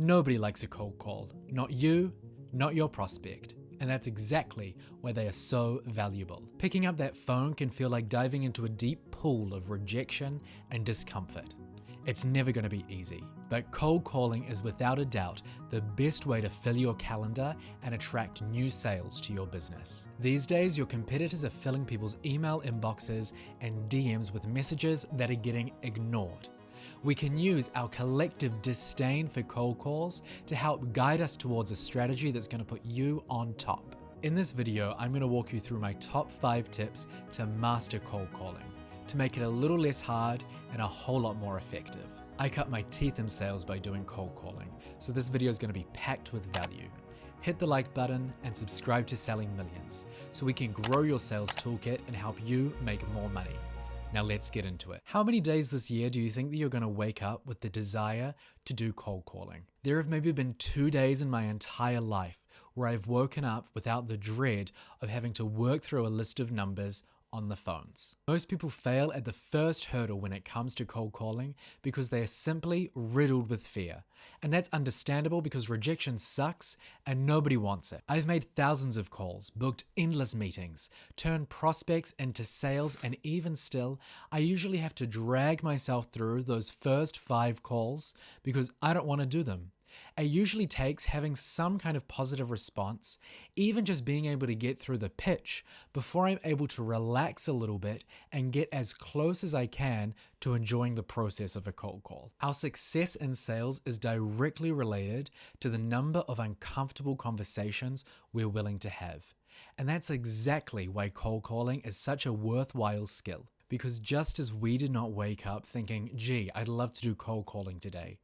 Nobody likes a cold call. Not you, not your prospect. And that's exactly why they are so valuable. Picking up that phone can feel like diving into a deep pool of rejection and discomfort. It's never going to be easy, but cold calling is without a doubt the best way to fill your calendar and attract new sales to your business. These days, your competitors are filling people's email inboxes and DMs with messages that are getting ignored. We can use our collective disdain for cold calls to help guide us towards a strategy that's going to put you on top. In this video, I'm going to walk you through my top 5 tips to master cold calling, to make it a little less hard and a whole lot more effective. I cut my teeth in sales by doing cold calling, so this video is going to be packed with value. Hit the like button and subscribe to Selling Millions so we can grow your sales toolkit and help you make more money. Now let's get into it. How many days this year do you think that you're going to wake up with the desire to do cold calling? There have maybe been 2 days in my entire life where I've woken up without the dread of having to work through a list of numbers on the phones. Most people fail at the first hurdle when it comes to cold calling because they are simply riddled with fear. And that's understandable because rejection sucks and nobody wants it. I've made thousands of calls, booked endless meetings, turned prospects into sales, and even still, I usually have to drag myself through those first 5 calls because I don't want to do them. It usually takes having some kind of positive response, even just being able to get through the pitch, before I'm able to relax a little bit and get as close as I can to enjoying the process of a cold call. Our success in sales is directly related to the number of uncomfortable conversations we're willing to have. And that's exactly why cold calling is such a worthwhile skill. Because just as we did not wake up thinking, gee, I'd love to do cold calling today,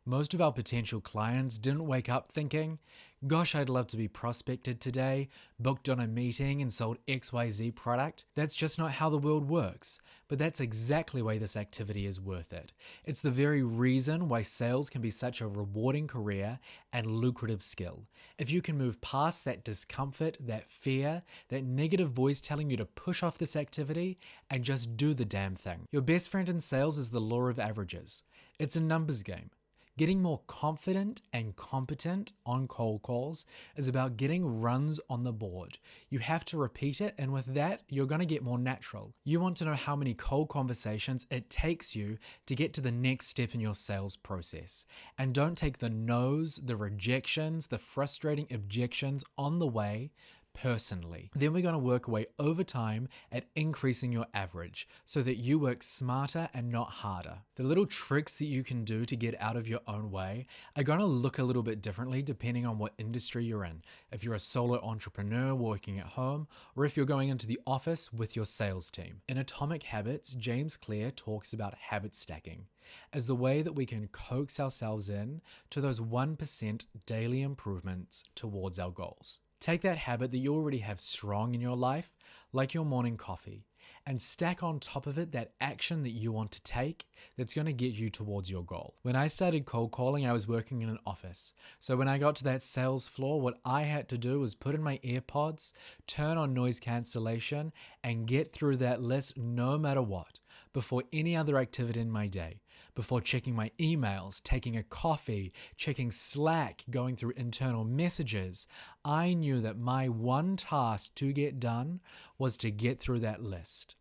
most of our potential clients didn't wake up thinking, gosh, I'd love to be prospected today, booked on a meeting and sold XYZ product. That's just not how the world works. But that's exactly why this activity is worth it. It's the very reason why sales can be such a rewarding career and lucrative skill. If you can move past that discomfort, that fear, that negative voice telling you to push off this activity and just do the damn thing. Your best friend in sales is the law of averages. It's a numbers game. Getting more confident and competent on cold calls is about getting runs on the board. You have to repeat it, and with that, you're going to get more natural. You want to know how many cold conversations it takes you to get to the next step in your sales process. And don't take the no's, the rejections, the frustrating objections on the way personally. Then we're going to work away over time at increasing your average so that you work smarter and not harder. The little tricks that you can do to get out of your own way are going to look a little bit differently depending on what industry you're in. If you're a solo entrepreneur working at home, or if you're going into the office with your sales team. In Atomic Habits, James Clear talks about habit stacking as the way that we can coax ourselves in to those 1% daily improvements towards our goals. Take that habit that you already have strong in your life, like your morning coffee, and stack on top of it that action that you want to take that's going to get you towards your goal. When I started cold calling, I was working in an office. So when I got to that sales floor, what I had to do was put in my AirPods, turn on noise cancellation, and get through that list no matter what, before any other activity in my day, before checking my emails, taking a coffee, checking Slack, going through internal messages. I knew that my one task to get done was to get through that list.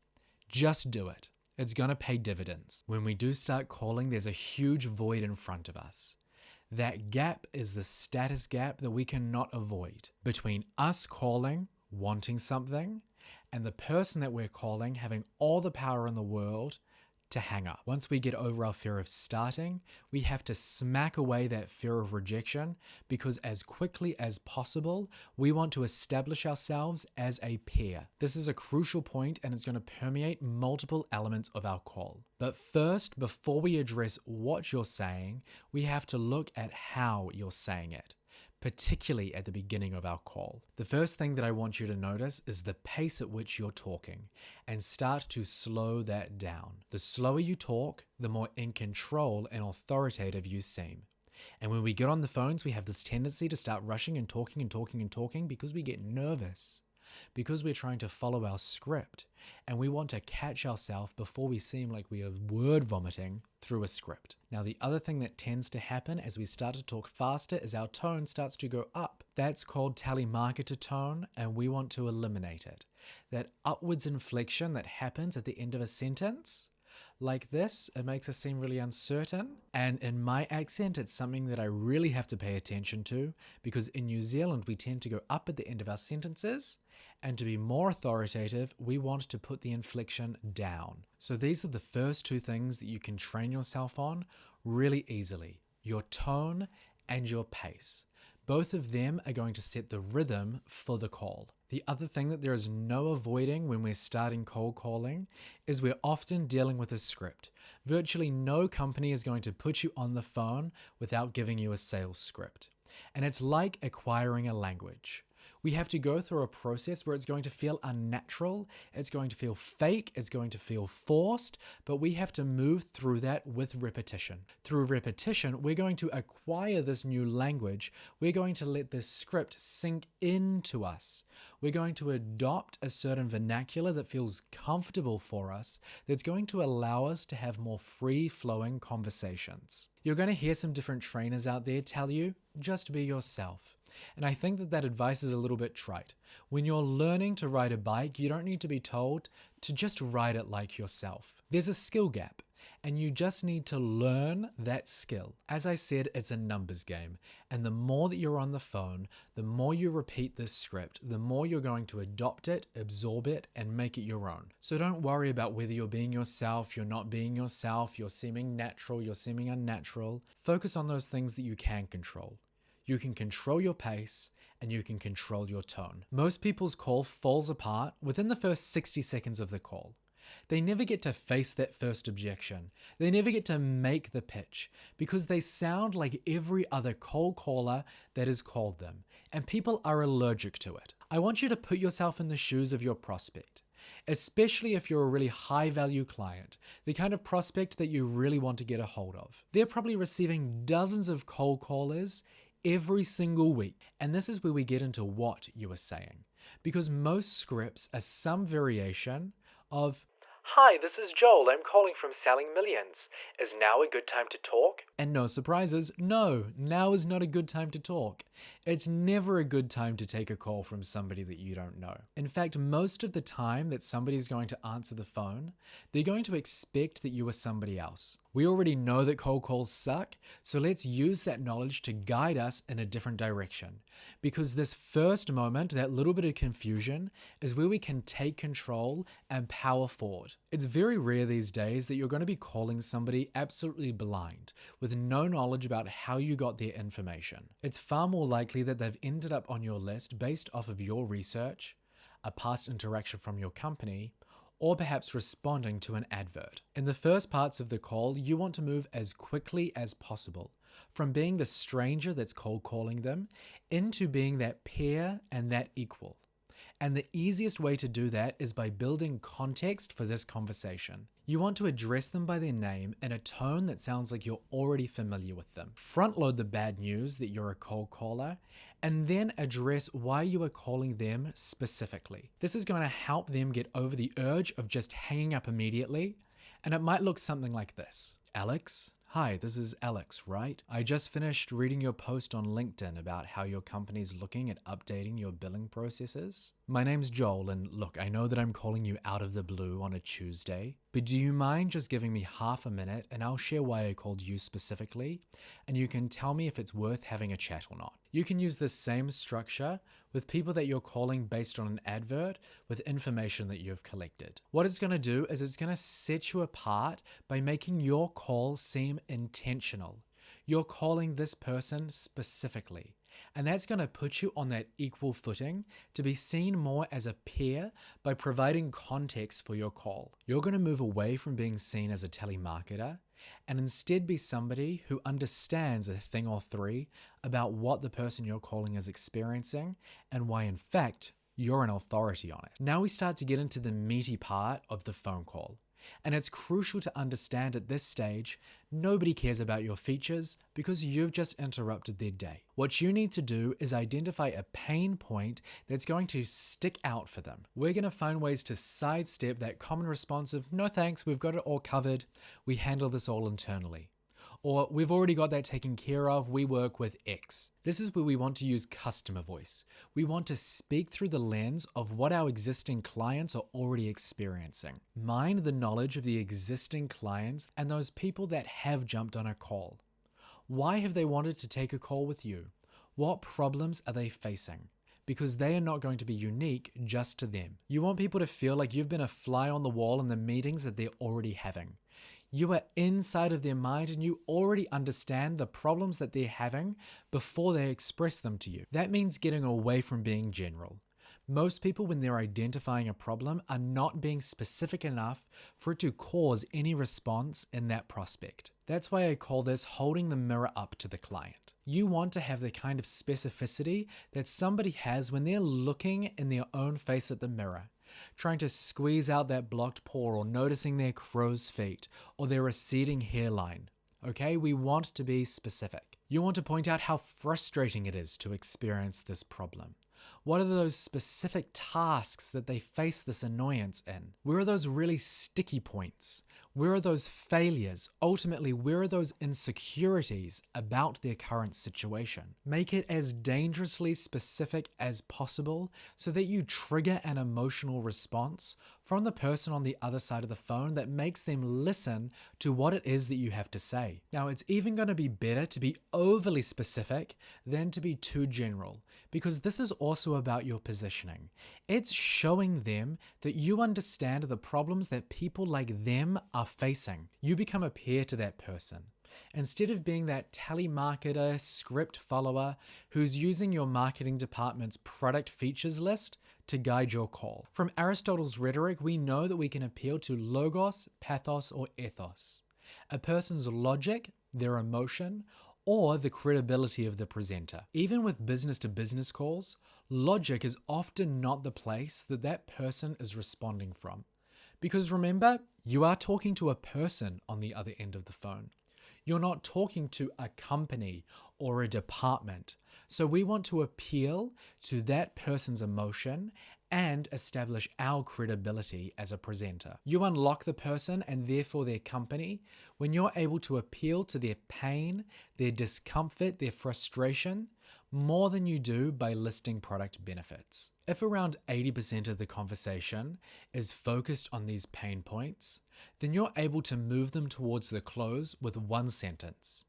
Just do it. It's going to pay dividends. When we do start calling, there's a huge void in front of us. That gap is the status gap that we cannot avoid between us calling, wanting something, and the person that we're calling having all the power in the world to hang up. Once we get over our fear of starting, we have to smack away that fear of rejection because as quickly as possible, we want to establish ourselves as a peer. This is a crucial point and it's going to permeate multiple elements of our call. But first, before we address what you're saying, we have to look at how you're saying it, particularly at the beginning of our call. The first thing that I want you to notice is the pace at which you're talking and start to slow that down. The slower you talk, the more in control and authoritative you seem. And when we get on the phones, we have this tendency to start rushing and talking because we get nervous. because we're trying to follow our script and we want to catch ourselves before we seem like we are word vomiting through a script. Now, the other thing that tends to happen as we start to talk faster is our tone starts to go up. That's called telemarketer tone, and we want to eliminate it. That upwards inflection that happens at the end of a sentence, like this, it makes us seem really uncertain. And in my accent, it's something that I really have to pay attention to, because in New Zealand, we tend to go up at the end of our sentences. And to be more authoritative, we want to put the inflection down. So these are the first two things that you can train yourself on really easily: your tone and your pace. Both of them are going to set the rhythm for the call. The other thing that there is no avoiding when we're starting cold calling is we're often dealing with a script. Virtually no company is going to put you on the phone without giving you a sales script. And it's like acquiring a language. We have to go through a process where it's going to feel unnatural, it's going to feel fake, it's going to feel forced, but we have to move through that with repetition. Through repetition, we're going to acquire this new language. We're going to let this script sink into us. We're going to adopt a certain vernacular that feels comfortable for us, that's going to allow us to have more free-flowing conversations. You're going to hear some different trainers out there tell you, just be yourself. And I think that advice is a little bit trite. When you're learning to ride a bike, you don't need to be told to just ride it like yourself. There's a skill gap, and you just need to learn that skill. As I said, it's a numbers game, and the more that you're on the phone, the more you repeat this script, the more you're going to adopt it, absorb it, and make it your own. So don't worry about whether you're being yourself, you're not being yourself, you're seeming natural, you're seeming unnatural. Focus on those things that you can control. You can control your pace and you can control your tone. Most people's call falls apart within the first 60 seconds of the call. They never get to face that first objection. They never get to make the pitch because they sound like every other cold caller that has called them, and people are allergic to it. I want you to put yourself in the shoes of your prospect, especially if you're a really high value client, the kind of prospect that you really want to get a hold of. They're probably receiving dozens of cold callers every single week. And this is where we get into what you are saying. Because most scripts are some variation of, "Hi, this is Joel. I'm calling from Selling Millions. Is now a good time to talk?" And no surprises, no, now is not a good time to talk. It's never a good time to take a call from somebody that you don't know. In fact, most of the time that somebody's going to answer the phone, they're going to expect that you are somebody else. We already know that cold calls suck, so let's use that knowledge to guide us in a different direction. Because this first moment, that little bit of confusion, is where we can take control and power forward. It's very rare these days that you're going to be calling somebody absolutely blind, with no knowledge about how you got their information. It's far more likely that they've ended up on your list based off of your research, a past interaction from your company, or perhaps responding to an advert. In the first parts of the call, you want to move as quickly as possible, from being the stranger that's cold calling them into being that peer and that equal. And the easiest way to do that is by building context for this conversation. You want to address them by their name in a tone that sounds like you're already familiar with them. Front load the bad news that you're a cold caller, and then address why you are calling them specifically. This is going to help them get over the urge of just hanging up immediately, and it might look something like this. "Alex? Hi, this is Alex, right? I just finished reading your post on LinkedIn about how your company's looking at updating your billing processes. My name's Joel, and look, I know that I'm calling you out of the blue on a Tuesday, but do you mind just giving me half a minute and I'll share why I called you specifically, and you can tell me if it's worth having a chat or not." You can use the same structure with people that you're calling based on an advert with information that you've collected. What it's going to do is it's going to set you apart by making your call seem intentional. You're calling this person specifically, and that's going to put you on that equal footing to be seen more as a peer by providing context for your call. You're going to move away from being seen as a telemarketer and instead be somebody who understands a thing or three about what the person you're calling is experiencing and why, in fact, you're an authority on it. Now we start to get into the meaty part of the phone call. And it's crucial to understand at this stage, nobody cares about your features because you've just interrupted their day. What you need to do is identify a pain point that's going to stick out for them. We're going to find ways to sidestep that common response of, no thanks, we've got it all covered, we handle this all internally. Or we've already got that taken care of, we work with X. This is where we want to use customer voice. We want to speak through the lens of what our existing clients are already experiencing. Mind the knowledge of the existing clients and those people that have jumped on a call. Why have they wanted to take a call with you? What problems are they facing? Because they are not going to be unique just to them. You want people to feel like you've been a fly on the wall in the meetings that they're already having. You are inside of their mind and you already understand the problems that they're having before they express them to you. That means getting away from being general. Most people, when they're identifying a problem, are not being specific enough for it to cause any response in that prospect. That's why I call this holding the mirror up to the client. You want to have the kind of specificity that somebody has when they're looking in their own face at the mirror, trying to squeeze out that blocked pore or noticing their crow's feet or their receding hairline. Okay, we want to be specific. You want to point out how frustrating it is to experience this problem. What are those specific tasks that they face this annoyance in? Where are those really sticky points? Where are those failures? Ultimately, where are those insecurities about their current situation? Make it as dangerously specific as possible so that you trigger an emotional response from the person on the other side of the phone that makes them listen to what it is that you have to say. Now, it's even going to be better to be overly specific than to be too general, because this is also about your positioning. It's showing them that you understand the problems that people like them are facing. You become a peer to that person. Instead of being that telemarketer, script follower who's using your marketing department's product features list to guide your call. From Aristotle's rhetoric, we know that we can appeal to logos, pathos, or ethos. A person's logic, their emotion, or the credibility of the presenter. Even with business-to-business calls, logic is often not the place that that person is responding from. Because remember, you are talking to a person on the other end of the phone. You're not talking to a company or a department. So we want to appeal to that person's emotion and establish our credibility as a presenter. You unlock the person and therefore their company when you're able to appeal to their pain, their discomfort, their frustration, more than you do by listing product benefits. If around 80% of the conversation is focused on these pain points, then you're able to move them towards the close with one sentence.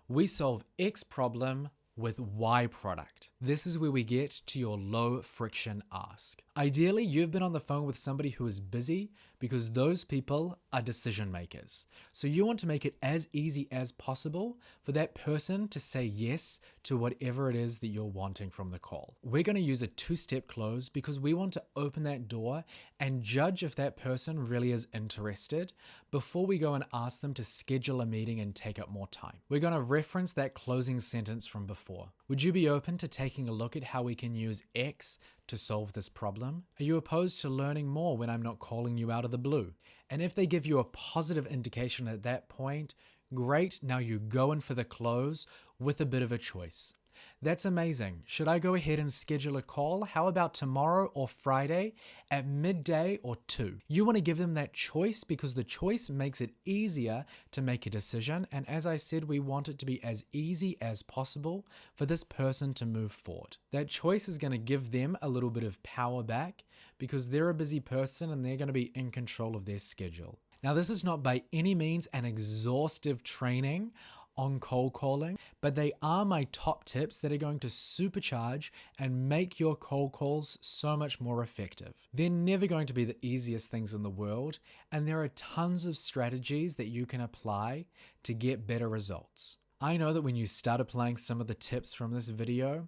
We solve X problem with Y product. This is where we get to your low friction ask. Ideally, you've been on the phone with somebody who is busy because those people are decision makers. So you want to make it as easy as possible for that person to say yes to whatever it is that you're wanting from the call. We're going to use a two-step close because we want to open that door and judge if that person really is interested before we go and ask them to schedule a meeting and take up more time. We're going to reference that closing sentence from before. Would you be open to taking a look at how we can use X to solve this problem? Are you opposed to learning more when I'm not calling you out of the blue? And if they give you a positive indication at that point, great, now you go in for the close with a bit of a choice. That's amazing. Should I go ahead and schedule a call? How about tomorrow or Friday at midday or 2? You want to give them that choice because the choice makes it easier to make a decision. And as I said, we want it to be as easy as possible for this person to move forward. That choice is going to give them a little bit of power back because they're a busy person and they're going to be in control of their schedule. Now, this is not by any means an exhaustive training on cold calling, but they are my top tips that are going to supercharge and make your cold calls so much more effective. They're never going to be the easiest things in the world, and there are tons of strategies that you can apply to get better results. I know that when you start applying some of the tips from this video,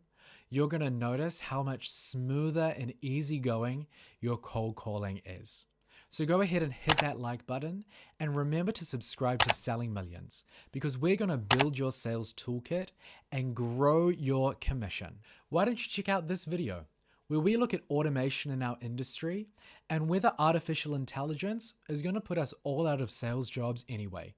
you're going to notice how much smoother and easygoing your cold calling is. So go ahead and hit that like button and remember to subscribe to Selling Millions because we're going to build your sales toolkit and grow your commission. Why don't you check out this video? where we look at automation in our industry and whether artificial intelligence is going to put us all out of sales jobs anyway.